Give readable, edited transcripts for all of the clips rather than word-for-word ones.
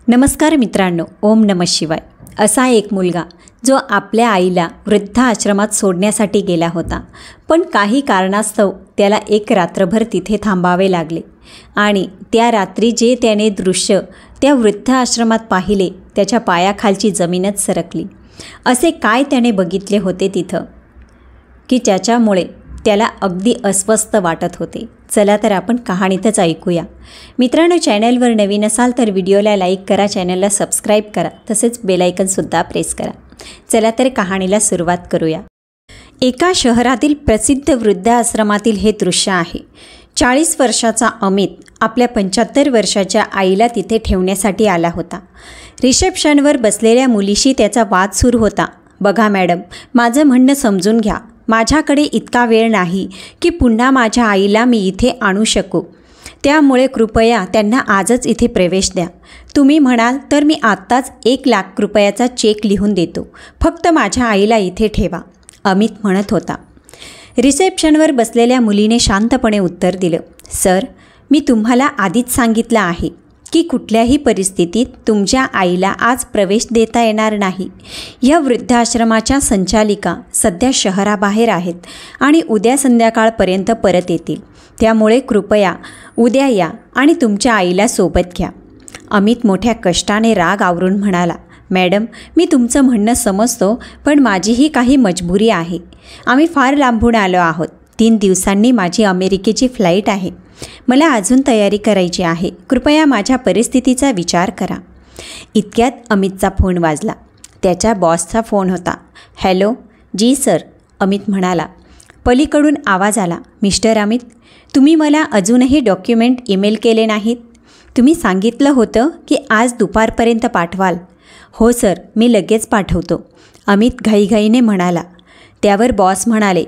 नमस्कार मित्रांनो, ओम नमः शिवाय. असा एक मुलगा जो आपल्या आईला वृद्धाश्रमात सोडण्यासाठी गेला होता, पण काही कारणास्तव त्याला एक रात्रभर तिथे थांबावे लागले आणि त्या रात्री जे त्याने दृश्य त्या वृद्धाश्रमात पाहिले त्याच्या पायाखालची जमीनच सरकली. असे काय त्याने बघितले होते तिथं की त्याच्यामुळे त्याला अगदी अस्वस्थ वाटत होते. चला तर आपण कहाणीतच ऐकूया. मित्रांनो, चॅनलवर नवीन असाल तर व्हिडिओला लाईक करा, चॅनलला सबस्क्राईब करा, तसेच बेलायकनसुद्धा प्रेस करा. चला तर कहाणीला सुरुवात करूया. एका शहरातील प्रसिद्ध वृद्धाश्रमातील हे दृश्य आहे. 40 वर्षाचा अमित आपल्या 75 वर्षाच्या आईला तिथे ठेवण्यासाठी आला होता. रिसेप्शनवर बसलेल्या मुलीशी त्याचा वाद सुरू होता. बघा मॅडम, माझं म्हणणं समजून घ्या. माझ्याकडे इतका वेळ नाही की पुन्हा माझ्या आईला मी इथे आणू शकू. त्यामुळे कृपया त्यांना आजच इथे प्रवेश द्या. तुम्ही म्हणाल तर मी आत्ताच 1 लाख रुपयाचा चेक लिहून देतो. फक्त माझ्या आईला इथे ठेवा, अमित म्हणत होता. रिसेप्शनवर बसलेल्या मुलीने शांतपणे उत्तर दिलं, सर, मी तुम्हाला आधीच सांगितलं आहे की कुठल्याही परिस्थितीत तुमच्या आईला आज प्रवेश देता येणार नाही. या वृद्धाश्रमाच्या संचालिका सध्या शहराबाहेर आहेत आणि उद्या संध्याकाळपर्यंत परत येतील. त्यामुळे कृपया उद्या या आणि तुमच्या आईला सोबत घ्या. अमित मोठ्या कष्टाने राग आवरून म्हणाला, मॅडम, मी तुमचं म्हणणं समजतो, पण माझीही काही मजबुरी आहे. आम्ही फार लांबून आलो आहोत. 3 दिवसांनी माझी अमेरिकेची फ्लाईट आहे. मला अजून तयारी करायची आहे. कृपया माझ्या परिस्थितीचा विचार करा. इतक्यात अमितचा फोन वाजला. त्याच्या बॉसचा फोन होता. हॅलो. जी सर, अमित म्हणाला. पलीकडून आवाज आला, मिस्टर अमित, तुम्ही मला अजूनही डॉक्युमेंट ईमेल केले नाहीत. तुम्ही सांगितलं होतं की आज दुपारपर्यंत पाठवाल. हो सर, मी लगेच पाठवतो, अमित घाईघाईने म्हणाला. त्यावर बॉस म्हणाले,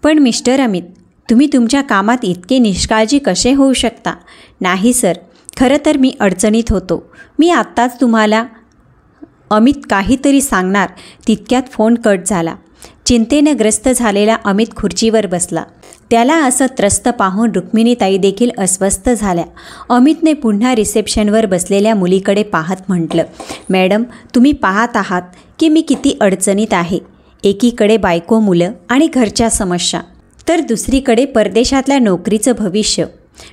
पण मिस्टर अमित, तुम्ही तुमच्या कामात इतके निष्काळजी कसे होऊ शकता. नाही सर, खरं तर मी अडचणीत होतो. मी आत्ताच तुम्हाला. अमित काहीतरी सांगणार तितक्यात फोन कट झाला. चिंतेने ग्रस्त झालेला अमित खुर्चीवर बसला. त्याला असं त्रस्त पाहून रुक्मिणीताई देखील अस्वस्थ झाल्या. अमितने पुन्हा रिसेप्शनवर बसलेल्या मुलीकडे पाहत म्हटलं, मॅडम, तुम्ही पाहत आहात की मी किती अडचणीत आहे. एकीकडे बायको, मुलं आणि घरच्या समस्या, तर दुसरीकडे परदेशातल्या नोकरीचं भविष्य.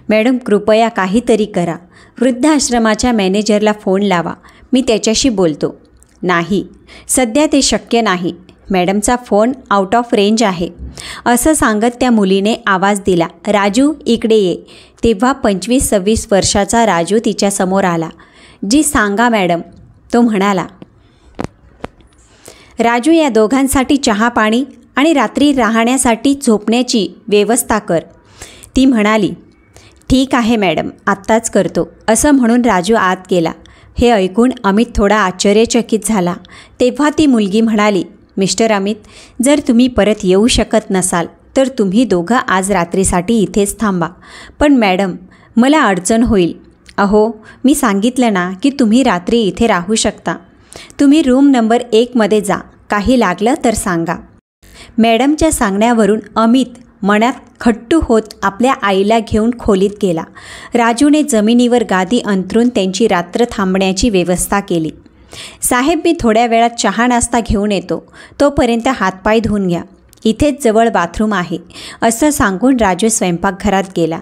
मॅडम, कृपया काहीतरी करा. वृद्धाश्रमाच्या मॅनेजरला फोन लावा, मी त्याच्याशी बोलतो. नाही, सध्या ते शक्य नाही. मॅडमचा फोन आउट ऑफ रेंज आहे. असं सांगत त्या मुलीने आवाज दिला, राजू, इकडे ये. तेव्हा 25-26 वर्षाचा राजू तिच्यासमोर आला. जी सांगा मॅडम, तो म्हणाला. राजू, या दोघांसाठी चहा पाणी आणि रात्री राहण्यासाठी झोपण्याची व्यवस्था कर. ती म्हणाली, ठीक आहे मॅडम, आत्ताच करतो, असं म्हणून राजू आत गेला. हे ऐकून अमित थोडा आश्चर्यचकित झाला. तेव्हा ती मुलगी म्हणाली, मिस्टर अमित, जर तुम्ही परत येऊ शकत नसाल तर तुम्ही दोघं आज रात्रीसाठी इथेच थांबा. पण मॅडम, मला अडचण होईल. अहो, मी सांगितलं ना की तुम्ही रात्री इथे राहू शकता. तुम्ही रूम नंबर 1 जा. काही लागलं तर सांगा. मॅडमच्या सांगण्यावरून अमित मनात खट्टू होत आपल्या आईला घेऊन खोलीत गेला. राजूने जमिनीवर गादी अंथरून त्यांची रात्र थांबण्याची व्यवस्था केली. साहेब, मी थोड्या वेळात चहा नाश्ता घेऊन येतो, तोपर्यंत हातपाय धुवून घ्या. इथेच जवळ बाथरूम आहे, असं सांगून राजू स्वयंपाकघरात गेला.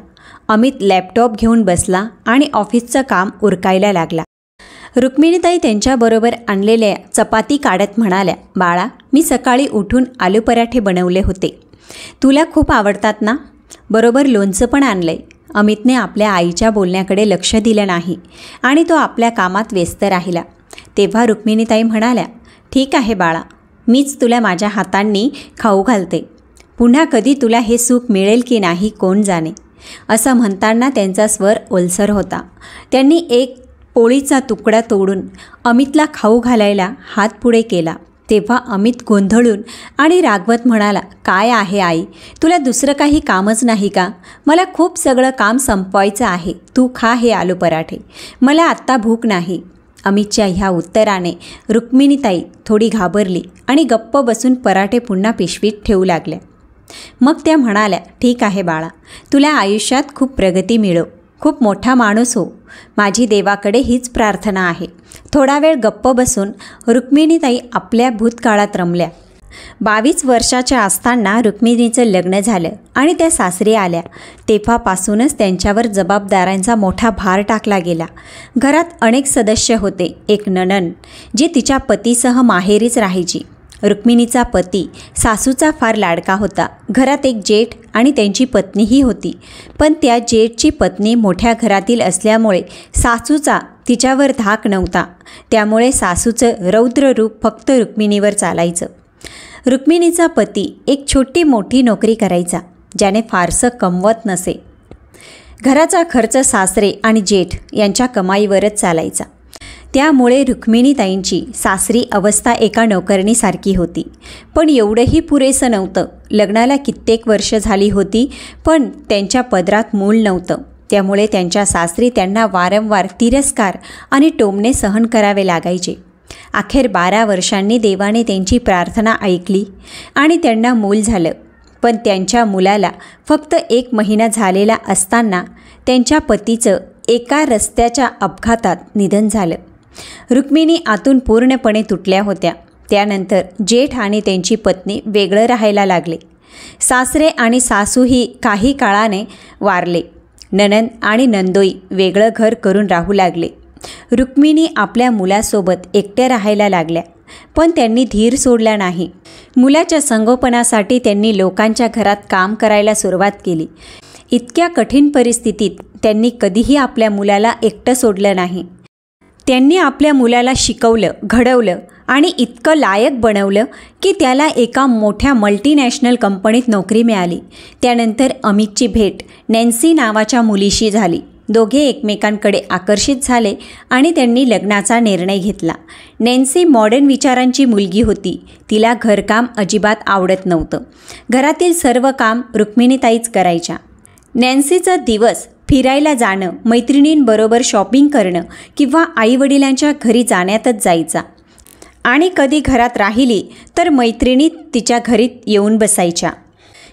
अमित लॅपटॉप घेऊन बसला आणि ऑफिसचं काम उरकायला लागला. रुक्मिणीताई त्यांच्याबरोबर आणलेल्या चपाती काढत म्हणाल्या, बाळा, मी सकाळी उठून आलू पराठे बनवले होते. तुला खूप आवडतात ना. बरोबर लोणचं पण आणलंय. अमितने आपल्या आईच्या बोलण्याकडे लक्ष दिलं नाही आणि तो आपल्या कामात व्यस्त राहिला. तेव्हा रुक्मिणीताई म्हणाल्या, ठीक आहे बाळा, मीच तुला माझ्या हातांनी खाऊ घालते. पुन्हा कधी तुला हे सुख मिळेल की नाही कोण जाणे. असं म्हणताना त्यांचा स्वर ओलसर होता. त्यांनी एक पोळीचा तुकडा तोडून अमितला खाऊ घालायला हात पुढे केला. तेव्हा अमित गोंधळून आणि रागवत म्हणाला, काय आहे आई, तुला दुसरं काही कामच नाही का. मला खूप सगळं काम संपवायचं आहे. तू खा हे आलू पराठे, मला आत्ता भूक नाही. अमितच्या ह्या उत्तराने रुक्मिणीताई थोडी घाबरली आणि गप्प बसून पराठे पुन्हा पिशवीत ठेवू लागल्या. मग त्या म्हणाल्या, ठीक आहे बाळा, तुला आयुष्यात खूप प्रगती मिळो. खूप मोठा माणूस हो, माझी देवाकडे हीच प्रार्थना आहे. थोडा वेळ गप्प बसून रुक्मिणीताई आपल्या भूतकाळात रमल्या. 22 वर्षाच्या असताना रुक्मिणीचं लग्न झालं आणि त्या सासरी आल्या. तेव्हापासूनच त्यांच्यावर जबाबदाऱ्यांचा मोठा भार टाकला गेला. घरात अनेक सदस्य होते. एक नणंद जी तिच्या पतीसह माहेरीच राहायची. रुक्मिणीचा पती सासूचा फार लाडका होता. घरात एक जेठ आणि त्यांची पत्नीही होती. पण त्या जेठची पत्नी मोठ्या घरातील असल्यामुळे सासूचा तिच्यावर धाक नव्हता. त्यामुळे सासूचं रौद्र रूप फक्त रुक्मिणीवर चालायचं. रुक्मिणीचा पती एक छोटी मोठी नोकरी करायचा, ज्याने फारसं कमवत नसे. घराचा खर्च सासरे आणि जेठ यांच्या कमाईवरच चालायचा. त्यामुळे रुक्मिणीताईंची सासरी अवस्था एका नोकरणीसारखी होती. पण एवढंही पुरेसं नव्हतं. लग्नाला कित्येक वर्ष झाली होती, पण त्यांच्या पदरात मूल नव्हतं. त्यामुळे त्यांच्या सासरी त्यांना वारंवार तिरस्कार आणि टोमणे सहन करावे लागायचे. अखेर 12 वर्षांनी देवाने त्यांची प्रार्थना ऐकली आणि त्यांना मूल झालं. पण त्यांच्या मुलाला फक्त 1 महिना झालेला असताना त्यांच्या पतीचं एका रस्त्याच्या अपघातात निधन झालं. रुक्मिणी आतून पूर्णपणे तुटल्या होत्या. त्यानंतर जेठ आणि त्यांची पत्नी वेगळं राहायला लागले. सासरे आणि सासूही काही काळाने वारले. नणंद आणि नंदोई वेगळं घर करून राहू लागले. रुक्मिणी आपल्या मुलासोबत एकट्या राहायला लागल्या. पण त्यांनी धीर सोडला नाही. मुलाच्या संगोपनासाठी त्यांनी लोकांच्या घरात काम करायला सुरुवात केली. इतक्या कठीण परिस्थितीत त्यांनी कधीही आपल्या मुलाला एकटं सोडलं नाही. त्यांनी आपल्या मुलाला शिकवलं, घडवलं आणि इतकं लायक बनवलं की त्याला एका मोठ्या मल्टीनॅशनल कंपनीत नोकरी मिळाली. त्यानंतर अमितची भेट नॅन्सी नावाच्या मुलीशी झाली. दोघे एकमेकांकडे आकर्षित झाले आणि त्यांनी लग्नाचा निर्णय घेतला. नॅन्सी मॉडर्न विचारांची मुलगी होती. तिला घरकाम अजिबात आवडत नव्हतं. घरातील सर्व काम रुक्मिणीताईच करायच्या. नॅन्सीचा दिवस फिरायला जाणं, मैत्रिणींबरोबर शॉपिंग करणं किंवा आईवडिलांच्या घरी जाण्यातच जायचा. आणि कधी घरात राहिली तर मैत्रिणी तिच्या घरी येऊन बसायच्या.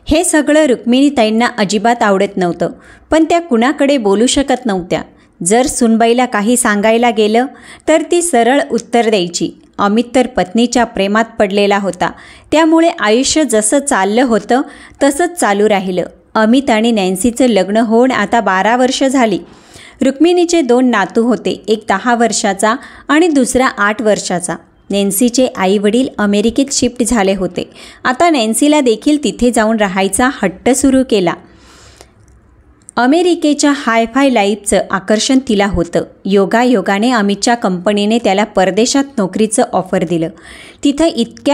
हे सगळं रुक्मिणीताईंना अजिबात आवडत नव्हतं. पण त्या कुणाकडे बोलू शकत नव्हत्या. जर सुनबाईला काही सांगायला गेलं तर ती सरळ उत्तर द्यायची. अमित तर पत्नीच्या प्रेमात पडलेला होता. त्यामुळे आयुष्य जसं चाललं होतं तसंच चालू राहिलं. अमित आणि नॅन्सीचं लग्न होऊन आता 12 वर्ष झाली. रुक्मिणीचे 2 नातू होते. एक 10 वर्षाचा आणि दुसरा 8 वर्षाचा. नॅन्सीचे आईवडील अमेरिकेत शिफ्ट झाले होते. आता नॅन्सीला देखील तिथे जाऊन राहायचा हट्ट सुरू केला. अमेरिकेच्या हायफाय लाईफचं आकर्षण तिला होतं. योगायोगाने अमितच्या कंपनीने त्याला परदेशात नोकरीचं ऑफर दिलं. इथल्या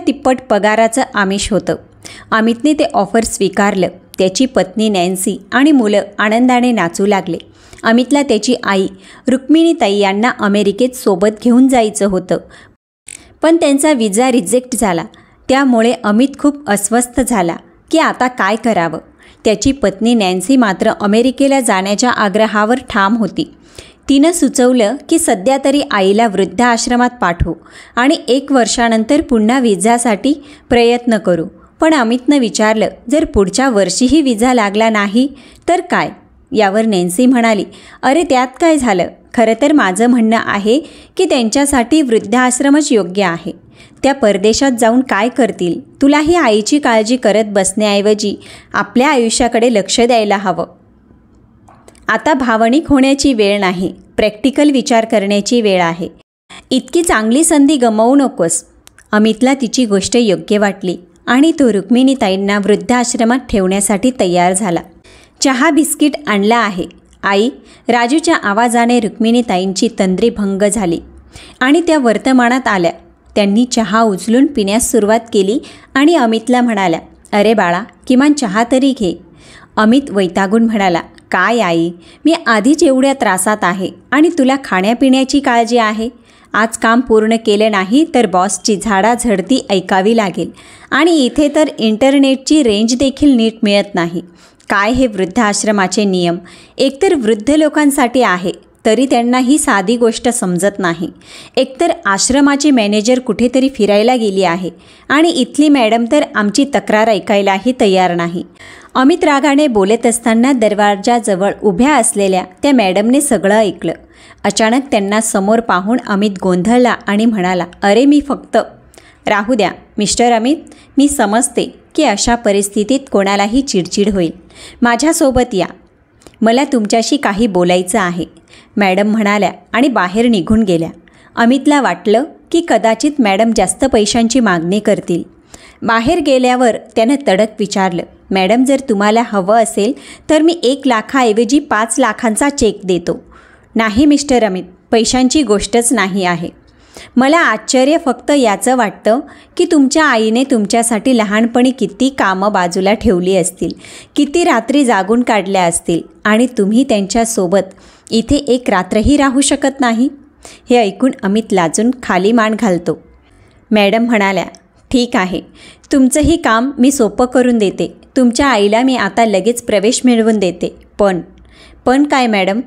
तिप्पट पगाराचं आमिष होतं. अमितने ते ऑफर स्वीकारलं. त्याची पत्नी नॅन्सी आणि मुलं आनंदाने नाचू लागले. अमितला त्याची आई रुक्मिणीताई यांना अमेरिकेत सोबत घेऊन जायचं होतं. पण त्यांचा विजा रिजेक्ट झाला. त्यामुळे अमित खूप अस्वस्थ झाला की आता काय करावं. त्याची पत्नी नॅन्सी मात्र अमेरिकेला जाण्याच्या आग्रहावर ठाम होती. तिनं सुचवलं की सध्या तरी आईला वृद्धाश्रमात पाठवू आणि 1 वर्षानंतर पुन्हा विजासाठी प्रयत्न करू. पण अमितनं विचारलं, जर पुढच्या वर्षीही विजा लागला नाही तर काय? यावर नॅन्सी म्हणाली, अरे त्यात काय झालं? खरं तर माझं म्हणणं आहे की त्यांच्यासाठी वृद्धाश्रमच योग्य आहे. त्या परदेशात जाऊन काय करतील? तुलाही आईची काळजी करत बसण्याऐवजी आपल्या आयुष्याकडे लक्ष द्यायला हवं. आता भावनिक होण्याची वेळ नाही, प्रॅक्टिकल विचार करण्याची वेळ आहे. इतकी चांगली संधी गमावू नकोस. अमितला तिची गोष्ट योग्य वाटली आणि तो रुक्मिणीताईंना वृद्धाश्रमात ठेवण्यासाठी तयार झाला. चहा बिस्किट आणला आहे. आई, राजूच्या आवाजाने रुक्मिणीताईंची तंद्री भंग झाली आणि त्या वर्तमानात आल्या. त्यांनी चहा उचलून पिण्यास सुरुवात केली आणि अमितला म्हणाल्या, अरे बाळा, किमान चहा तरी घे. अमित वैतागून म्हणाला, काय आई, मी आधीच एवढ्या त्रासात आहे आणि तुला खाण्यापिण्याची काळजी आहे. आज काम पूर्ण केलं नाही तर बॉसची झाडाझडती ऐकावी लागेल आणि इथे तर इंटरनेटची रेंज देखील नीट मिळत नाही. काय हे वृद्धाश्रमाचे नियम एकतर वृद्ध लोकांसाठी आहे तरी त्यांना ही साधी गोष्ट समजत नाही. एकतर आश्रमाची मॅनेजर कुठेतरी फिरायला गेली आहे आणि इथली मॅडम तर आमची तक्रार ऐकायलाही तयार नाही. अमित रागाने बोलत असताना दरवाजाजवळ उभ्या असलेल्या त्या मॅडमने सगळं ऐकलं. अचानक त्यांना समोर पाहून अमित गोंधळला आणि म्हणाला, अरे मी फक्त राहू द्या मिस्टर अमित, मी समजते की अशा परिस्थितीत कोणालाही चिडचिड होईल. माझ्यासोबत या, मला तुमच्याशी काही बोलायचं आहे, मॅडम म्हणाल्या आणि बाहेर निघून गेल्या. अमितला वाटलं की कदाचित मॅडम जास्त पैशांची मागणी करतील. बाहेर गेल्यावर त्यानं तडक विचारलं, मॅडम जर तुम्हाला हवं असेल तर मी 1 लाखाऐवजी 5 लाखांचा चेक देतो. नाही मिस्टर अमित, पैशांची गोष्टच नाही आहे. मला आश्चर्य फक्त याचं वाटतं की तुमच्या आईने तुमच्यासाठी लहानपणी किती कामं बाजूला ठेवली असतील, किती रात्री जागून काढल्या असतील आणि तुम्ही त्यांच्यासोबत इथे 1 रात्रही राहू शकत नाही. हे ऐकून अमित लाजून खाली मान घालतो. मॅडम म्हणाल्या, ठीक आहे, तुमचंही काम मी सोपं करून देते. तुमच्या आईला मी आता लगेच प्रवेश मिळवून देते. पण काय मॅडम,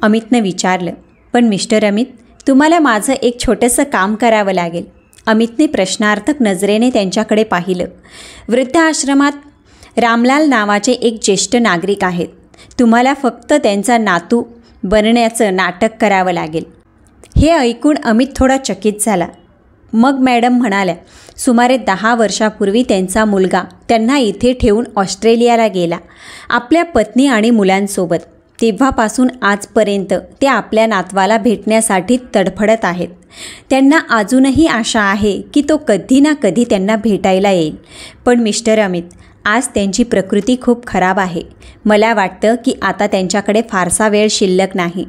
अमितनं विचारलं. पण मिस्टर अमित, तुम्हाला माझं एक छोटंसं काम करावं लागेल. अमितने प्रश्नार्थक नजरेने त्यांच्याकडे पाहिलं. वृद्धाश्रमात रामलाल नावाचे एक ज्येष्ठ नागरिक आहेत. तुम्हाला फक्त त्यांचा नातू बनण्याचं नाटक करावं लागेल. हे ऐकून अमित थोडा चकित झाला. मग मॅडम म्हणाल्या, सुमारे 10 वर्षापूर्वी त्यांचा मुलगा त्यांना इथे ठेवून ऑस्ट्रेलियाला गेला आपल्या पत्नी आणि मुलांसोबत. तेव्हापासून आजपर्यंत ते आपल्या नातवाला भेटण्यासाठी तडफडत आहेत. त्यांना अजूनही आशा आहे की तो कधी ना कधी त्यांना भेटायला येईल. पण मिस्टर अमित, आज त्यांची प्रकृती खूप खराब आहे. मला वाटतं की आता त्यांच्याकडे फारसा वेळ शिल्लक नाही.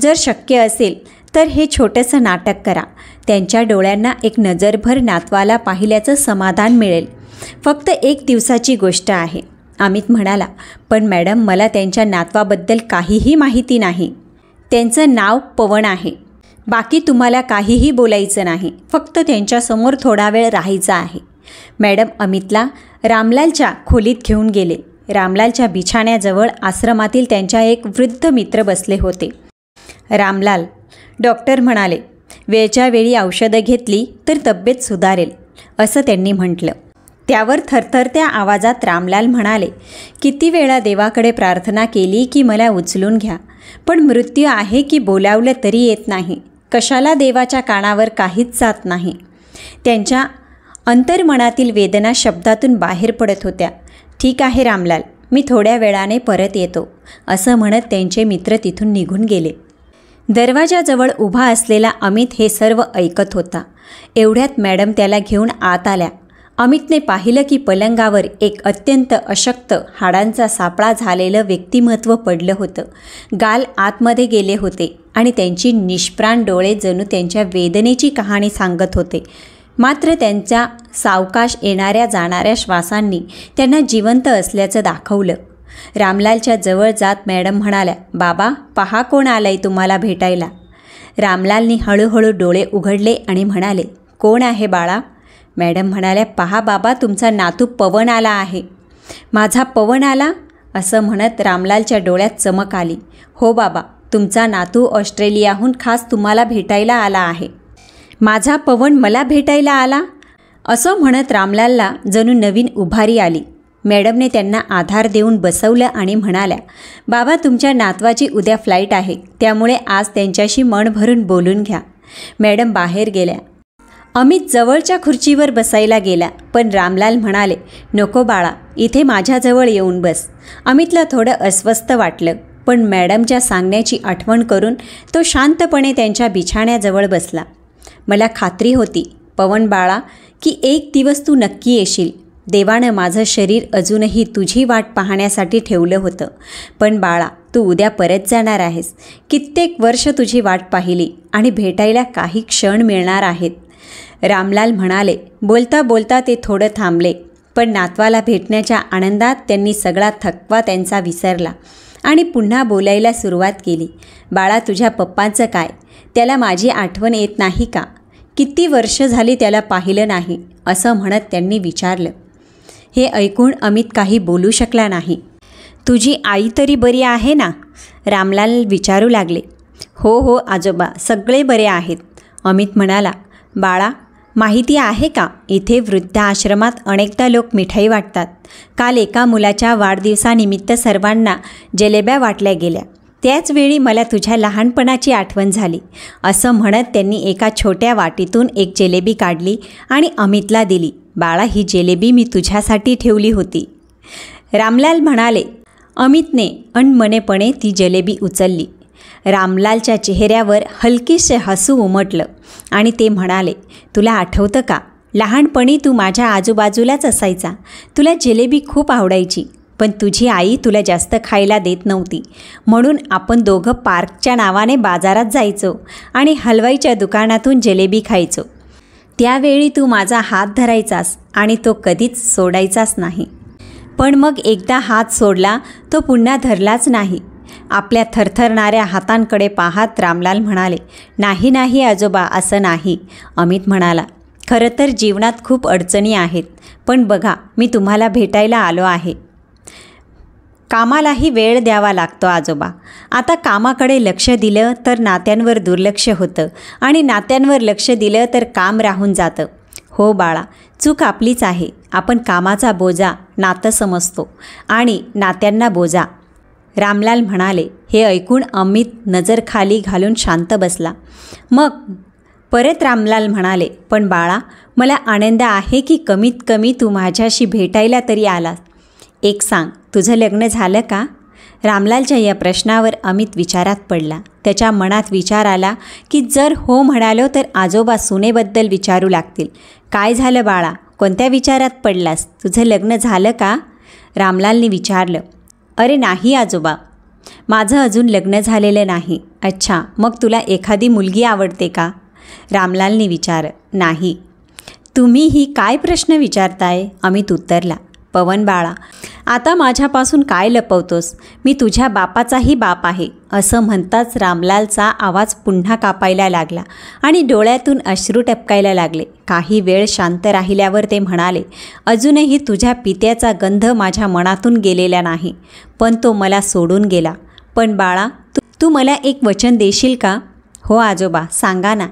जर शक्य असेल तर हे छोटंसं नाटक करा. त्यांच्या डोळ्यांना एक नजरभर नातवाला पाहिल्याचं समाधान मिळेल. फक्त 1 दिवसाची गोष्ट आहे. अमित म्हणाला, पण मॅडम मला त्यांच्या नातवाबद्दल काहीही माहिती नाही. त्यांचं नाव पवन आहे. बाकी तुम्हाला काहीही बोलायचं नाही. फक्त त्यांच्यासमोर थोडा वेळ राहायचं आहे. मॅडम अमितला रामलालच्या खोलीत घेऊन गेले. रामलालच्या बिछाण्याजवळ आश्रमातील त्यांच्या एक वृद्ध मित्र बसले होते. रामलाल, डॉक्टर म्हणाले, वेळच्या वेळी औषधं घेतली तर तब्येत सुधारेल, असं त्यांनी म्हटलं. त्यावर थरथरत्या आवाजात रामलाल म्हणाले, किती वेळा देवाकडे प्रार्थना केली की मला उचलून घ्या, पण मृत्यू आहे की बोलावलं तरी येत नाही. कशाला देवाच्या कानावर काहीच जात नाही. त्यांच्या अंतर्मनातील वेदना शब्दातून बाहेर पडत होत्या. ठीक आहे रामलाल, मी थोड्या वेळाने परत येतो, असं म्हणत त्यांचे मित्र तिथून निघून गेले. दरवाजाजवळ उभा असलेला अमित हे सर्व ऐकत होता. एवढ्यात मॅडम त्याला घेऊन आत आल्या. अमितने पाहिलं की पलंगावर एक अत्यंत अशक्त, हाडांचा सापळा झालेलं व्यक्तिमत्व पडलं होतं. गाल आतमध्ये गेले होते आणि त्यांची निष्प्राण डोळे जणू त्यांच्या वेदनेची कहाणी सांगत होते. मात्र त्यांच्या सावकाश येणाऱ्या जाणाऱ्या श्वासांनी त्यांना जिवंत असल्याचं दाखवलं. रामलालच्या जवळ जात मॅडम म्हणाल्या, बाबा पहा कोण आलंय तुम्हाला भेटायला. रामलालनी हळूहळू डोळे उघडले आणि म्हणाले, कोण आहे बाळा? मॅडम म्हणाल्या, पहा बाबा, तुमचा नातू पवन आला आहे. माझा पवन आला? असं म्हणत रामलालच्या डोळ्यात चमक आली. हो बाबा, तुमचा नातू ऑस्ट्रेलियाहून खास तुम्हाला भेटायला आला आहे. माझा पवन मला भेटायला आला? असं म्हणत रामलालला जणू नवीन उभारी आली. मॅडमने त्यांना आधार देऊन बसवलं आणि म्हणाल्या, बाबा तुमच्या नातवाची उद्या फ्लाईट आहे, त्यामुळे आज त्यांच्याशी मन भरून बोलून घ्या. मॅडम बाहेर गेल्या. अमित जवळच्या खुर्चीवर बसायला गेला, पण रामलाल म्हणाले, नको बाळा, इथे माझ्याजवळ येऊन बस. अमितला थोडं अस्वस्थ वाटलं, पण मॅडमच्या सांगण्याची आठवण करून तो शांतपणे त्यांच्या बिछाण्याजवळ बसला. मला खात्री होती पवन बाळा की एक दिवस तू नक्की येशील. देवानं माझं शरीर अजूनही तुझी वाट पाहण्यासाठी ठेवलं होतं. पण बाळा, तू उद्या परत जाणार आहेस. कित्येक वर्ष तुझी वाट पाहिली आणि भेटायला काही क्षण मिळणार आहेत. रामलाल म्हणाले. बोलता बोलता ते थोडं थांबले, पण नातवाला भेटण्याच्या आनंदात त्यांनी सगळा थकवा त्यांचा विसरला आणि पुन्हा बोलायला सुरुवात केली. बाळा, तुझ्या पप्पांचं काय? त्याला माझी आठवण येत नाही का? किती वर्ष झाली त्याला पाहिलं नाही, असं म्हणत त्यांनी विचारलं. हे ऐकून अमित काही बोलू शकला नाही. तुझी आई तरी बरी आहे ना? रामलाल विचारू लागले. हो हो आजोबा, सगळे बरे आहेत. अमित म्हणाला, बाळा, माहिती आहे का, इथे वृद्धाश्रमात अनेकदा लोक मिठाई वाटतात. काल एका मुलाच्या वाढदिवसानिमित्त सर्वांना जलेब्या वाटल्या गेल्या. त्याचवेळी मला तुझ्या लहानपणाची आठवण झाली. असं म्हणत त्यांनी एका छोट्या वाटीतून एक जिलेबी काढली आणि अमितला दिली. बाळा, ही जिलेबी मी तुझ्यासाठी ठेवली होती. रामलाल म्हणाले. अमितने अनमनेपणे ती जिलेबी उचलली. रामलालच्या चेहऱ्यावर हलकेसे हसू उमटलं आणि ते म्हणाले, तुला आठवतं का, लहानपणी तू माझ्या आजूबाजूलाच असायचा. तुला जिलेबी खूप आवडायची, पण तुझी आई तुला जास्त खायला देत नव्हती. म्हणून आपण दोघं पार्कच्या नावाने बाजारात जायचो आणि हलवाईच्या दुकानातून जिलेबी खायचो. त्यावेळी तू माझा हात धरायचास आणि तो कधीच सोडायचाच नाही. पण मग एकदा हात सोडला तो पुन्हा धरलाच नाही. आपल्या थरथरणाऱ्या हातांकडे पाहत रामलाल म्हणाले, नाही नाही आजोबा, असं नाही. अमित म्हणाला, खरं तर जीवनात खूप अडचणी आहेत, पण बघा, मी तुम्हाला भेटायला आलो आहे. कामालाही वेळ द्यावा लागतो आजोबा. आता कामाकडे लक्ष दिलं तर नात्यांवर दुर्लक्ष होतं आणि नात्यांवर लक्ष दिलं तर काम राहून जातं. हो बाळा, चूक आपलीच आहे. आपण कामाचा बोजा नातं समजतो आणि नात्यांना बोजा. रामलाल म्हणाले. हे ऐकून अमित नजर खाली घालून शांत बसला. मग परत रामलाल म्हणाले, पण बाळा, मला आनंद आहे की कमीत कमी तू माझ्याशी भेटायला तरी आलास. एक सांग, तुझं लग्न झालं का? रामलालच्या या प्रश्नावर अमित विचारात पडला. त्याच्या मनात विचार आला की जर हो म्हणालो तर आजोबा सुनेबद्दल विचारू लागतील. काय झालं बाळा, कोणत्या विचारात पडलास? तुझं लग्न झालं का? रामलालने विचारलं. अरे नाही आजोबा, माझं अजून लग्न झालेलं नाही. अच्छा, मग तुला एखादी मुलगी आवडते का? रामलालने विचारलं. नाही. तुम्ही ही काय प्रश्न विचारताय? अमित उत्तरला. पवन बाळा, आता माझ्यापासून काय लपवतोस? मी तुझ्या बापाचाही बाप आहे. असं म्हणताच रामलालचा आवाज पुन्हा कापायला लागला आणि डोळ्यातून अश्रू टपकायला लागले. काही वेळ शांत राहिल्यावर ते म्हणाले, अजूनही तुझ्या पित्याचा गंध माझ्या मनातून गेलेला नाही, पण तो मला सोडून गेला. पण बाळा, तू मला एक वचन देशील का? हो आजोबा, सांगा ना.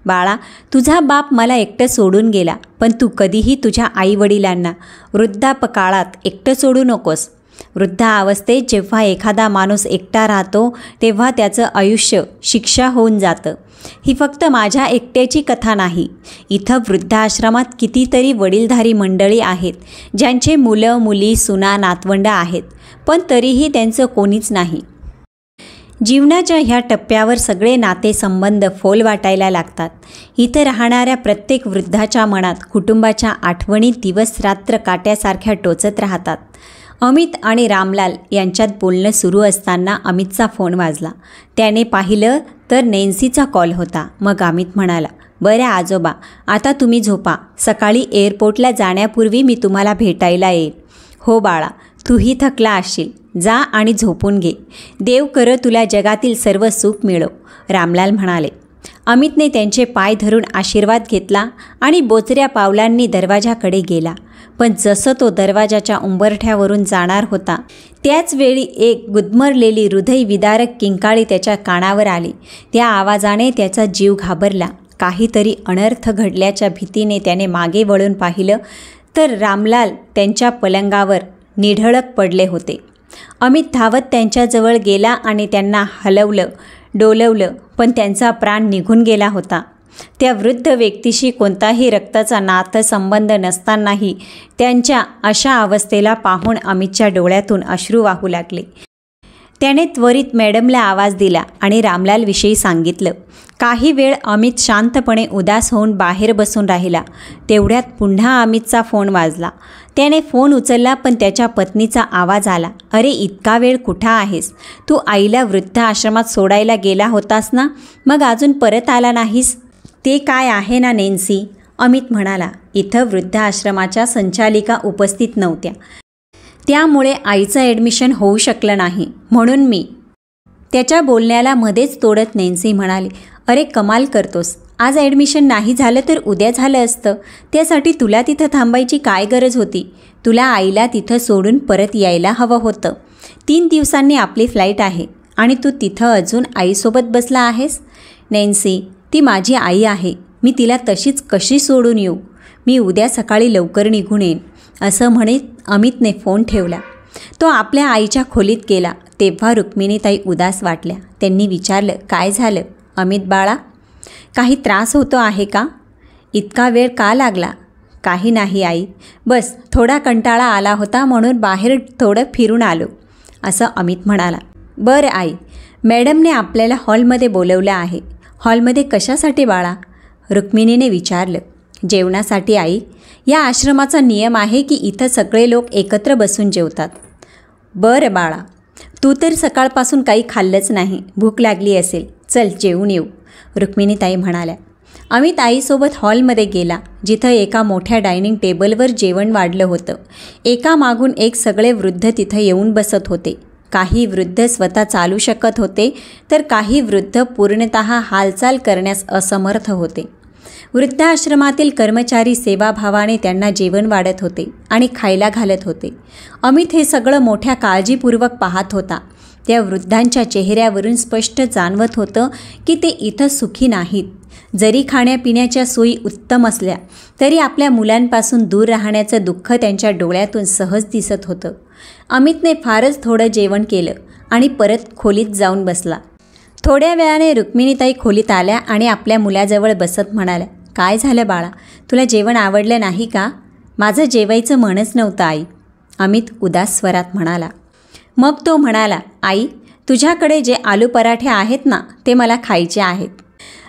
बाळा, तुझा बाप मला एकटं सोडून गेला, पण तू कधीही तुझ्या आईवडिलांना वृद्धापकाळात एकटं सोडू नकोस. वृद्धावस्थेत जेव्हा एखादा माणूस एकटा राहतो तेव्हा त्याचं आयुष्य शिक्षा होऊन जातं. ही फक्त माझ्या एकट्याची कथा नाही. इथं वृद्धाश्रमात कितीतरी वडीलधारी मंडळी आहेत, ज्यांचे मुलं मुली सुना नातवंड आहेत, पण तरीही त्यांचं कोणीच नाही. जीवनाच्या ह्या टप्प्यावर सगळे नातेसंबंध फोल वाटायला लागतात. इथं राहणाऱ्या प्रत्येक वृद्धाच्या मनात कुटुंबाच्या आठवणी दिवस रात्र काट्यासारख्या टोचत राहतात. अमित आणि रामलाल यांच्यात बोलणं सुरू असताना अमितचा फोन वाजला. त्याने पाहिलं तर नॅन्सीचा कॉल होता. मग अमित म्हणाला, बरं आजोबा, आता तुम्ही झोपा. सकाळी एअरपोर्टला जाण्यापूर्वी मी तुम्हाला भेटायला येईल. हो बाळा, तूही थकला असशील. जा आणि झोपून घे. देव कर तुला जगातील सर्व सुख मिळो, रामलाल म्हणाले. अमितने त्यांचे पाय धरून आशीर्वाद घेतला आणि बोचऱ्या पावलांनी दरवाजाकडे गेला. पण जसं तो दरवाजाच्या उंबरठ्यावरून जाणार होता त्याचवेळी एक गुदमरलेली हृदयविदारक किंकाळी त्याच्या कानावर आली. त्या आवाजाने त्याचा जीव घाबरला. काहीतरी अनर्थ घडल्याच्या भीतीने त्याने मागे वळून पाहिलं तर रामलाल त्यांच्या पलंगावर निढळक पडले होते. अमित धावत त्यांच्याजवळ गेला आणि त्यांना हलवलं डोलवलं, पण त्यांचा प्राण निघून गेला होता. त्या वृद्ध व्यक्तीशी कोणताही रक्ताचा नातेसंबंध नसतानाही त्यांच्या अशा अवस्थेला पाहून अमितच्या डोळ्यातून अश्रू वाहू लागले. त्याने त्वरित मॅडमला आवाज दिला आणि रामलालविषयी सांगितलं. काही वेळ अमित शांतपणे उदास होऊन बाहेर बसून राहिला. तेवढ्यात पुन्हा अमितचा फोन वाजला. त्याने फोन उचलला, पण त्याच्या पत्नीचा आवाज आला. अरे, इतका वेळ कुठं आहेस? तू आईला वृद्धाश्रमात सोडायला गेला होतास ना, मग अजून परत आला नाहीस? ते काय आहे ना नॅन्सी, अमित म्हणाला. इथं वृद्धाश्रमाच्या संचालिका उपस्थित नव्हत्या, त्यामुळे आईचं ॲडमिशन होऊ शकलं नाही, म्हणून मी. त्याच्या बोलण्याला मध्येच तोडत नॅन्सी म्हणाली, अरे कमाल करतोस. आज ॲडमिशन नाही झालं तर उद्या झालं असतं. त्यासाठी तुला तिथं थांबायची काय गरज होती? तुला आईला तिथं सोडून परत यायला हवं होतं. 3 दिवसांनी आपली फ्लाईट आहे. आणि तू तिथं अजून आईसोबत बसला आहेस? नॅन्सी, ती माझी आई आहे. मी तिला तशीच कशी सोडून येऊ? मी उद्या सकाळी लवकर निघून येईन, असं म्हणत अमितने फोन ठेवला. तो आपल्या आईच्या खोलीत गेला तेव्हा रुक्मिणीताई उदास वाटल्या. त्यांनी विचारलं, काय झालं अमित बाळा? काही त्रास होतो आहे का? इतका वेळ का लागला? काही नाही आई, बस थोडा कंटाळा आला होता म्हणून बाहेर थोडं फिरून आलो, असं अमित म्हणाला. बरं आई, मॅडमने आपल्याला हॉलमध्ये बोलवलं आहे. हॉलमध्ये कशासाठी बाळा? रुक्मिणीने विचारलं. जेवणासाठी आई. या आश्रमाचा नियम आहे की इथं सगळे लोक एकत्र बसून जेवतात. बरं बाळा, तू तर सकाळपासून काही खाल्लंच नाही, भूक लागली असेल, चल जेवून येऊ, रुक्मिणीताई म्हणाल्या. अमित आईसोबत हॉलमध्ये गेला, जिथं एका मोठ्या डायनिंग टेबलवर जेवण वाढलं होतं. एकामागून एक सगळे वृद्ध तिथं येऊन बसत होते. काही वृद्ध स्वतः चालू शकत होते तर काही वृद्ध पूर्णतः हालचाल करण्यास असमर्थ होते. वृद्धाश्रमातील कर्मचारी सेवाभावाने त्यांना जेवण वाढत होते आणि खायला घालत होते. अमित हे सगळं मोठ्या काळजीपूर्वक पाहत होता. त्या वृद्धांच्या चेहऱ्यावरून स्पष्ट जाणवत होतं की ते इथं सुखी नाहीत. जरी खाण्यापिण्याच्या सोयी उत्तम असल्या तरी आपल्या मुलांपासून दूर राहण्याचं दुःख त्यांच्या डोळ्यातून सहज दिसत होतं. अमितने फारच थोडं जेवण केलं आणि परत खोलीत जाऊन बसला. थोड्या वेळाने रुक्मिणीताई खोलीत आल्या आणि आपल्या मुलाजवळ बसत म्हणाल्या, काय झालं बाळा, तुला जेवण आवडलं नाही का? माझं जेवायचं मनच नव्हतं आई, अमित उदास स्वरात म्हणाला. मग तो म्हणाला, आई, तुझ्याकडे जे आलू पराठे आहेत ना, ते मला खायचे आहेत.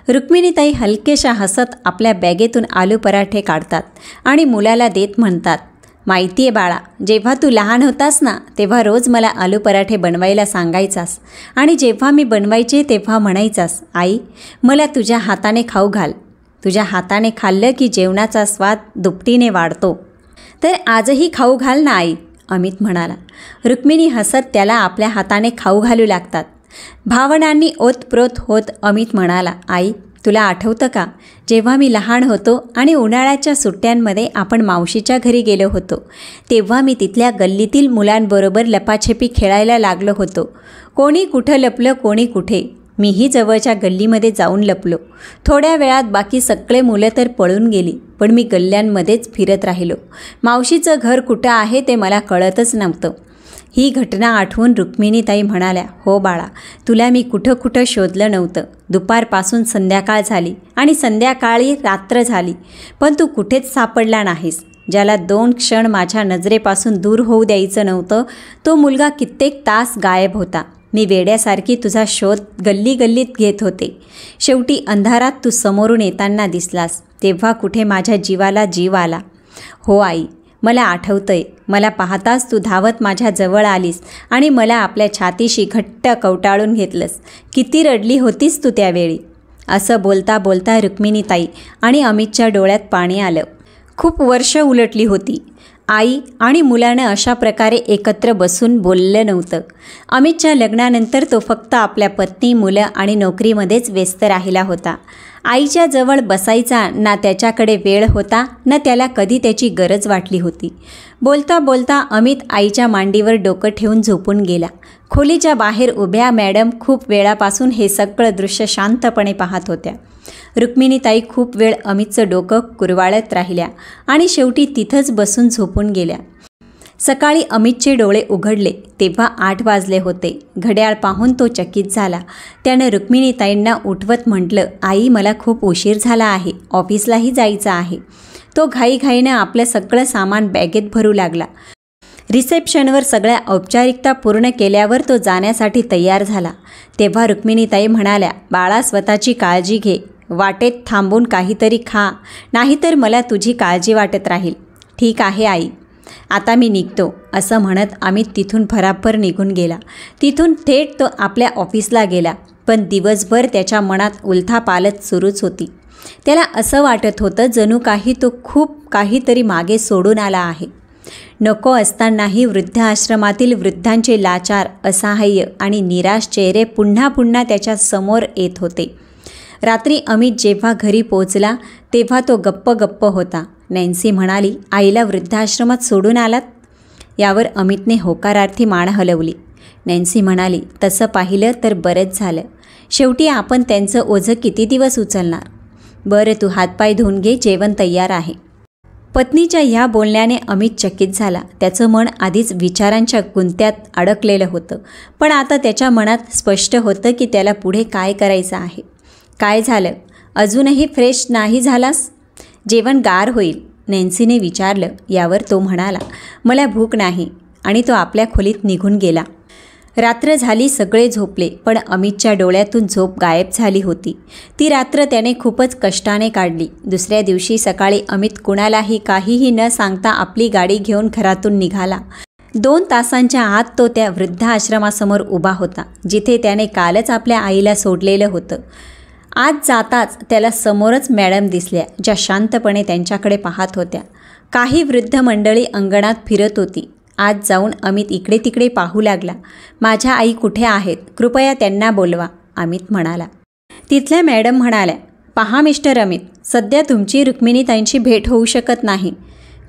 रुक्मिणीताई हलकेशा हसत आपल्या बॅगेतून आलू पराठे काढतात आणि मुलाला देत म्हणतात, माहिती आहे बाळा, जेव्हा तू लहान होतास ना तेव्हा रोज मला आलू पराठे बनवायला सांगायचास आणि जेव्हा मी बनवायचे तेव्हा म्हणायचास, आई, मला तुझ्या हाताने खाऊ घाल. तुझ्या हाताने खाल्लं की जेवणाचा स्वाद दुपटीने वाढतो. तर आजही खाऊ घाल ना आई, अमित म्हणाला. रुक्मिणी हसत त्याला आपल्या हाताने खाऊ घालू लागतात. भावनांनी ओतप्रोत होत अमित म्हणाला, आई, तुला आठवतं का, जेव्हा मी लहान होतो आणि उन्हाळ्याच्या सुट्ट्यांमध्ये आपण मावशीच्या घरी गेलो होतो तेव्हा मी तिथल्या गल्लीतील मुलांबरोबर लपाछपी खेळायला लागलो होतो. कोणी कुठं लपलं, कोणी कुठे. मीही जवळच्या गल्लीमध्ये जाऊन लपलो. थोड्या वेळात बाकी सगळे मुलं तर पळून गेली, पण मी गल्ल्यांमध्येच फिरत राहिलो. मावशीचं घर कुठं आहे ते मला कळतच नव्हतं. ही घटना आठवून रुक्मिणीताई म्हणाल्या, हो बाळा, तुला मी कुठं कुठं शोधलं नव्हतं. दुपारपासून संध्याकाळ झाली आणि संध्याकाळी रात्र झाली, पण तू कुठेच सापडला नाहीस. ज्याला 2 क्षण माझ्या नजरेपासून दूर होऊ द्यायचं नव्हतं तो मुलगा कित्येक तास गायब होता. मी वेड्यासारखी तुझा शोध गल्ली गल्लीत घेत होते. शेवटी अंधारात तू समोरून येताना दिसलास, तेव्हा कुठे माझ्या जीवाला जीव आला. हो आई, मला आठवतंय. मला पाहताच तू धावत माझ्या जवळ आलीस आणि मला आपल्या छातीशी घट्ट कवटाळून घेतलंस. किती रडली होतीस तू त्यावेळी. असं बोलता बोलता रुक्मिणीताई आणि अमितच्या डोळ्यात पाणी आलं. खूप वर्ष उलटली होती. आई आणि मुलानं अशा प्रकारे एकत्र बसून बोललं नव्हतं. अमितच्या लग्नानंतर तो फक्त आपल्या पत्नी, मुलं आणि नोकरीमध्येच व्यस्त राहिला होता. आईच्या जवळ बसायचा ना त्याच्याकडे वेळ होता ना त्याला कधी त्याची गरज वाटली होती. बोलता बोलता अमित आईच्या मांडीवर डोकं ठेवून झोपून गेला. खोलीच्या बाहेर उभ्या मॅडम खूप वेळापासून हे सगळं दृश्य शांतपणे पाहत होत्या. रुक्मिणीताई खूप वेळ अमितचं डोकं कुरवाळत राहिल्या आणि शेवटी तिथंच बसून झोपून गेल्या. सकाळी अमितचे डोळे उघडले तेव्हा 8 वाजले होते. घड्याळ पाहून तो चकित झाला. त्यानं रुक्मिणीताईंना उठवत म्हटलं, आई, मला खूप उशीर झाला आहे, ऑफिसलाही जायचं आहे. तो घाईघाईनं आपलं सगळं सामान बॅगेत भरू लागला. रिसेप्शनवर सगळ्या औपचारिकता पूर्ण केल्यावर तो जाण्यासाठी तयार झाला. तेव्हा रुक्मिणीताई म्हणाल्या, बाळा, स्वतःची काळजी घे. वाटेत थांबून काहीतरी खा, नाहीतर मला तुझी काळजी वाटत राहील. ठीक आहे आई, आता मी निघतो, असं म्हणत अमित तिथून भराभर निघून गेला. तिथून थेट तो आपल्या ऑफिसला गेला. पण दिवसभर त्याच्या मनात उलथापालथ सुरूच होती. त्याला असं वाटत होतं जणू काही तो खूप काहीतरी मागे सोडून आला आहे. नको असतानाही वृद्धाश्रमातील वृद्धांचे लाचार, असहाय्य आणि निराश चेहरे पुन्हा पुन्हा त्याच्या समोर येत होते. रात्री अमित जेव्हा घरी पोहोचला तेव्हा तो गप्प होता. नॅन्सी म्हणाली, आईला वृद्धाश्रमात सोडून आलात? यावर अमितने होकारार्थी मान हलवली. नॅन्सी म्हणाली, तसं पाहिलं तर बरंच झालं. शेवटी आपण त्यांचं ओझं किती दिवस उचलणार. बरं, तू हातपाय धुवून घे, जेवण तयार आहे. पत्नीच्या ह्या बोलण्याने अमित चकित झाला. त्याचं मन आधीच विचारांच्या गुंत्यात अडकलेलं होतं, पण आता त्याच्या मनात स्पष्ट होतं की त्याला पुढे काय करायचं आहे. काय झालं, अजूनही फ्रेश नाही झालास? जेवण गार होईल, नॅन्सीने विचारलं. यावर तो म्हणाला, मला भूक नाही, आणि तो आपल्या खोलीत निघून गेला. रात्र झाली, सगळे झोपले, पण अमितच्या डोळ्यातून झोप गायब झाली होती. ती रात्र त्याने खूपच कष्टाने काढली. दुसऱ्या दिवशी सकाळी अमित कुणालाही काहीही न सांगता आपली गाडी घेऊन घरातून निघाला. 2 तासांच्या आत तो त्या वृद्धाश्रमासमोर उभा होता, जिथे त्याने कालच आपल्या आईला सोडलेलं होतं. आज जाताच त्याला समोरच मॅडम दिसल्या, ज्या शांतपणे त्यांच्याकडे पाहत होत्या. काही वृद्ध मंडळी अंगणात फिरत होती. आज जाऊन अमित इकडे तिकडे पाहू लागला. माझ्या आई कुठे आहेत? कृपया त्यांना बोलवा, अमित म्हणाला. तिथल्या मॅडम म्हणाल्या, पहा मिस्टर अमित, सध्या तुमची रुक्मिणीताईंशी भेट होऊ शकत नाही.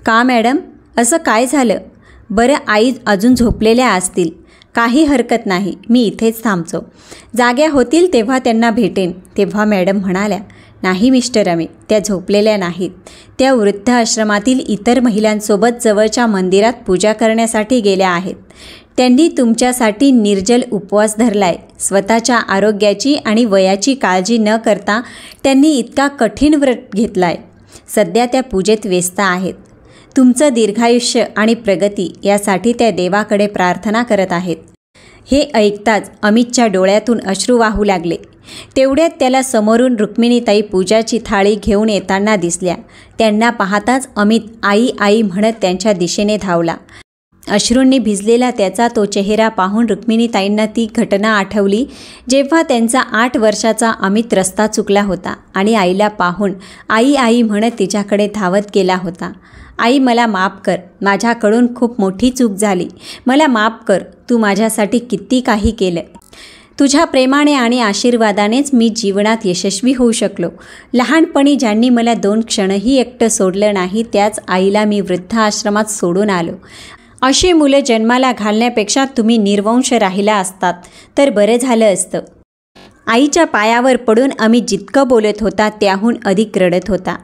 का मॅडम, असं काय झालं? बरं, आई अजून झोपलेल्या असतील. काही हरकत नाही, मी इथेच थांबतो. जाग्या होतील तेव्हा त्यांना भेटेन. तेव्हा मॅडम म्हणाल्या, नाही मिस्टर अमित, त्या झोपलेल्या नाहीत. त्या वृद्धाश्रमातील इतर महिलांसोबत जवळच्या मंदिरात पूजा करण्यासाठी गेल्या आहेत. त्यांनी तुमच्यासाठी निर्जल उपवास धरलाय. स्वतःच्या आरोग्याची आणि वयाची काळजी न करता त्यांनी इतका कठीण व्रत घेतलाय. सध्या त्या पूजेत व्यस्त आहेत. तुमचं दीर्घायुष्य आणि प्रगती यासाठी त्या देवाकडे प्रार्थना करत आहेत. हे ऐकताच अमितच्या डोळ्यातून अश्रू वाहू लागले. तेवढ्यात त्याला समोरून रुक्मिणीताई पूजाची थाळी घेऊन येताना दिसल्या. त्यांना पाहताच अमित आई आई म्हणत त्यांच्या दिशेने धावला. अश्रूंनी भिजलेला त्याचा तो चेहरा पाहून रुक्मिणीताईंना ती घटना आठवली, जेव्हा त्यांचा 8 वर्षाचा अमित रस्ता चुकला होता आणि आईला पाहून आई आई म्हणत तिच्याकडे धावत गेला होता. आई, मला माफ कर, माझ्याकडून खूप मोठी चूक झाली. मला माफ कर, तू माझ्यासाठी किती काही केलं. तुझ्या प्रेमाने आणि आशीर्वादानेच मी जीवनात यशस्वी होऊ शकलो. लहानपणी ज्यांनी मला 2 क्षणही एकटं सोडलं नाही, त्याच आईला मी वृद्धाश्रमात सोडून आलो. अशी मुलं जन्माला घालण्यापेक्षा तुम्ही निर्वंश राहिला असतात तर बरं झालं असतं. आईच्या पायावर पडून अमित जितकं बोलत होता त्याहून अधिक रडत होता.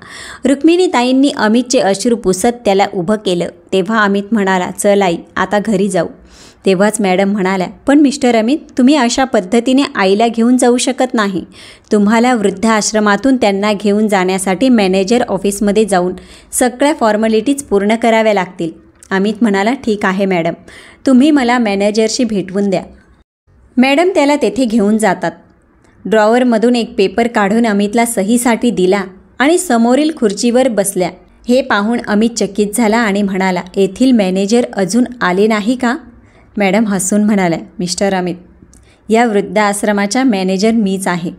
रुक्मिणीताईंनी अमितचे अश्रू पुसत त्याला उभं केलं. तेव्हा अमित म्हणाला, चल आई, आता घरी जाऊ. तेव्हाच मॅडम म्हणाल्या, पण मिस्टर अमित, तुम्ही अशा पद्धतीने आईला घेऊन जाऊ शकत नाही. तुम्हाला वृद्धाश्रमातून त्यांना घेऊन जाण्यासाठी मॅनेजर ऑफिसमध्ये जाऊन सगळ्या फॉर्मॅलिटीज पूर्ण कराव्या लागतील. अमित म्हणाला, ठीक आहे मॅडम, तुम्ही मला मॅनेजरशी भेटवून द्या. मॅडम त्याला तेथे घेऊन जातात. ड्रॉवरमधून एक पेपर काढून अमितला सहीसाठी दिला आणि समोरील खुर्चीवर बसल्या. हे पाहून अमित चकित झाला आणि म्हणाला, येथील मॅनेजर अजून आले नाही का? मॅडम हसून म्हणाल्या, मिस्टर अमित, या वृद्धाश्रमाच्या मॅनेजर मीच आहे.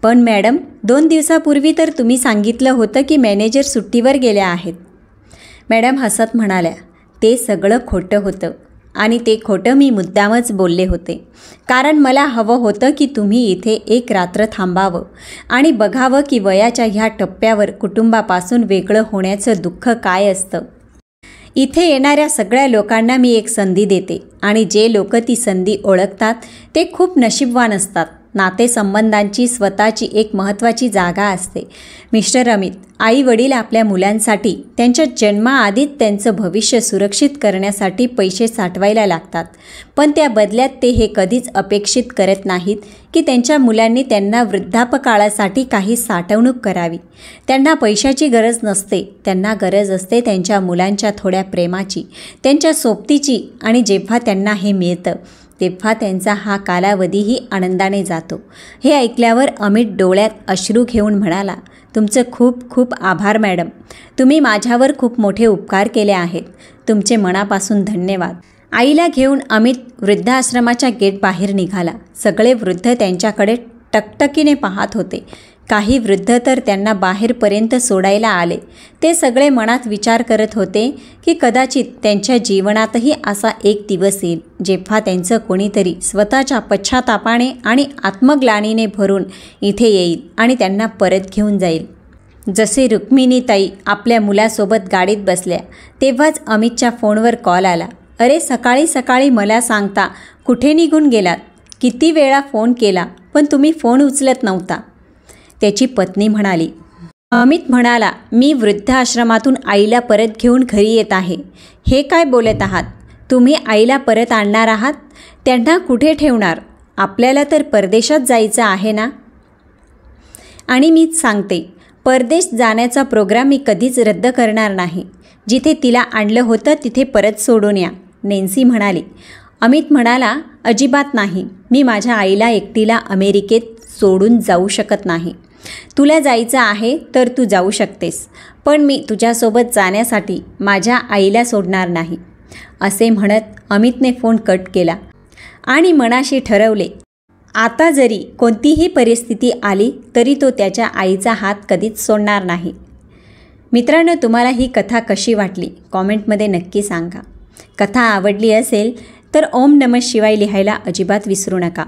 पण मॅडम, 2 दिवसापूर्वी तर तुम्ही सांगितलं होतं की मॅनेजर सुट्टीवर गेल्या आहेत. मॅडम हसत म्हणाल्या, ते सगळं खोटं होतं आणि ते खोटं मी मुद्दामच बोलले होते, कारण मला हवं होतं की तुम्ही इथे एक रात्र थांबावं आणि बघावं की वयाच्या ह्या टप्प्यावर कुटुंबापासून वेगळं होण्याचं दुःख काय असतं. इथे येणाऱ्या सगळ्या लोकांना मी एक संधी देते आणि जे लोक ती संधी ओळखतात ते खूप नशीबवान असतात. नातेसंबंधांची स्वतःची एक महत्त्वाची जागा असते. मिस्टर अमित, आई वडील आपल्या मुलांसाठी त्यांच्या जन्माआधीच त्यांचं भविष्य सुरक्षित करण्यासाठी पैसे साठवायला लागतात, पण त्या बदल्यात ते हे कधीच अपेक्षित करत नाहीत की त्यांच्या मुलांनी त्यांना वृद्धापकाळासाठी काही साठवणूक करावी. त्यांना पैशाची गरज नसते, त्यांना गरज असते त्यांच्या मुलांच्या थोड्या प्रेमाची, त्यांच्या सोबतीची, आणि जेव्हा त्यांना हे मिळतं तेव्हा त्यांचा हा कालावधीही आनंदाने जातो. हे ऐकल्यावर अमित डोळ्यात अश्रू घेऊन म्हणाला, तुमचं खूप खूप आभार मॅडम. तुम्ही माझ्यावर खूप मोठे उपकार केले आहेत. तुमचे मनापासून धन्यवाद. आईला घेऊन अमित वृद्धाश्रमाच्या गेट बाहेर निघाला. सगळे वृद्ध त्यांच्याकडे टकटकीने पाहत होते. काही वृद्ध तर त्यांना बाहेरपर्यंत सोडायला आले. ते सगळे मनात विचार करत होते की कदाचित त्यांच्या जीवनातही असा एक दिवस येईल जेव्हा त्यांचं कोणीतरी स्वतःच्या पश्चातापाने आणि आत्मग्लानीने भरून इथे येईल आणि त्यांना परत घेऊन जाईल. जसे रुक्मिणीताई आपल्या मुलासोबत गाडीत बसल्या तेव्हाच अमितच्या फोनवर कॉल आला. अरे सकाळी सकाळी मला सांगता कुठे निघून गेलात? किती वेळा फोन केला पण तुम्ही फोन उचलत नव्हता. त्याची पत्नी म्हणाली. अमित म्हणाला, मी वृद्धाश्रमातून आईला परत घेऊन घरी येत आहे. हे काय बोलत आहात? तुम्ही आईला परत आणणार आहात? त्यांना कुठे ठेवणार? आपल्याला तर परदेशात जायचं आहे ना. आणि मीच सांगते, परदेश जाण्याचा प्रोग्राम मी कधीच रद्द करणार नाही. जिथे तिला आणलं होतं तिथे परत सोडून या, नॅन्सी म्हणाली. अमित म्हणाला, अजिबात नाही. मी माझ्या आईला एकटीला अमेरिकेत सोडून जाऊ शकत नाही. तुला जायचं आहे तर तू जाऊ शकतेस, पण मी तुझ्यासोबत जाण्यासाठी माझ्या आईला सोडणार नाही. असे म्हणत अमितने फोन कट केला आणि मनाशी ठरवले, आता जरी कोणतीही परिस्थिती आली तरी तो त्याच्या आईचा हात कधीच सोडणार नाही. मित्रांनो, तुम्हाला ही कथा कशी वाटली कॉमेंटमध्ये नक्की सांगा. कथा आवडली असेल तर ओम नमः शिवाय लिहायला अजिबात विसरू नका.